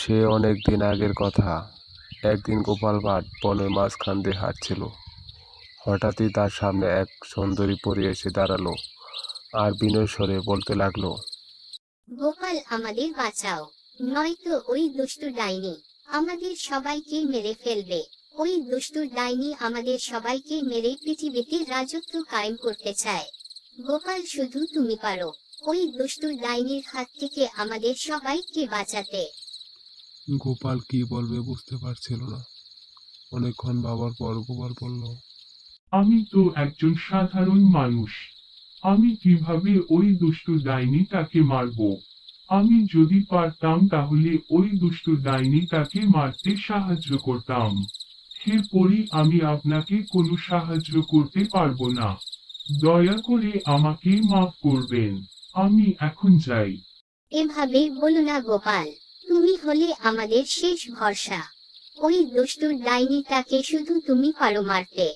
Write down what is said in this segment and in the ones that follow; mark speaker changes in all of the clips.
Speaker 1: সে অনেক দিন আগের কথা। একদিন গোপাল ভাঁড় বনের মাঝখান দিয়ে হাঁটছিল। হঠাৎই তার সামনে এক সুন্দরী পরী এসে দাঁড়ালো আর বিনয় স্বরে বলতে লাগলো,
Speaker 2: গোপাল, আমাদের বাঁচাও, নয়তো ওই দুষ্টু ডাইনি আমাদের সবাইকে মেরে ফেলবে। ওই দুষ্টু ডাইনি আমাদের সবাইকে মেরে পৃথিবীতে রাজত্ব কায়েম করতে চায়। গোপাল, শুধু তুমি পারো ওই দুষ্টু ডাইনির হাত থেকে আমাদের সবাইকে বাঁচাতে।
Speaker 1: গোপাল কি বলবে বুঝতে পারছিল না। অনেকক্ষণ ভাবার পর গোপাল বলল,
Speaker 3: আমি তো একজন সাধারণ মানুষ। আমি কিভাবে ওই দুষ্টু ডাইনিটাকে মারবো? আমি যদি পারতাম তাহলে ওই দুষ্টু ডাইনিটাকে মারতে সাহায্য করতাম। হে পরী, আমি আপনাকে কোনো সাহায্য করতে পারবো না। দয়া করে আমাকে মাফ করবেন। আমি এখন যাই।
Speaker 2: এভাবে বলো না গোপাল, তুমি হলে আমাদের শেষ ভরসা। ওই দুষ্টু ডাইনিটাকে শুধু তুমি পারো মারতে।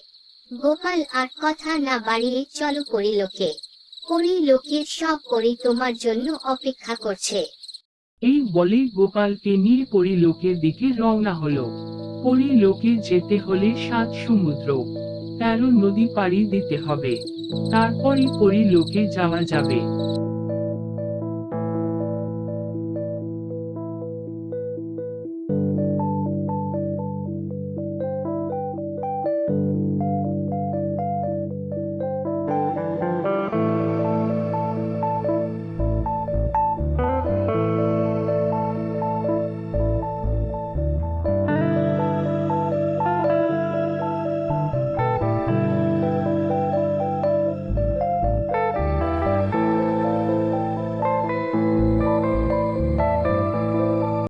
Speaker 2: গোপাল আর কথা না বাড়িয়ে চলো পরিলোকে। পরিলোকের সব পরি তোমার জন্য অপেক্ষা করছে।
Speaker 4: এই বলেই গোপালকে নিয়ে পরীলোকের দিকে রওনা হলো। পরীলোকে যেতে হলে 7 সমুদ্র 13 নদী পাড়ি দিতে হবে, তারপরই পরীলোকে যাওয়া যাবে।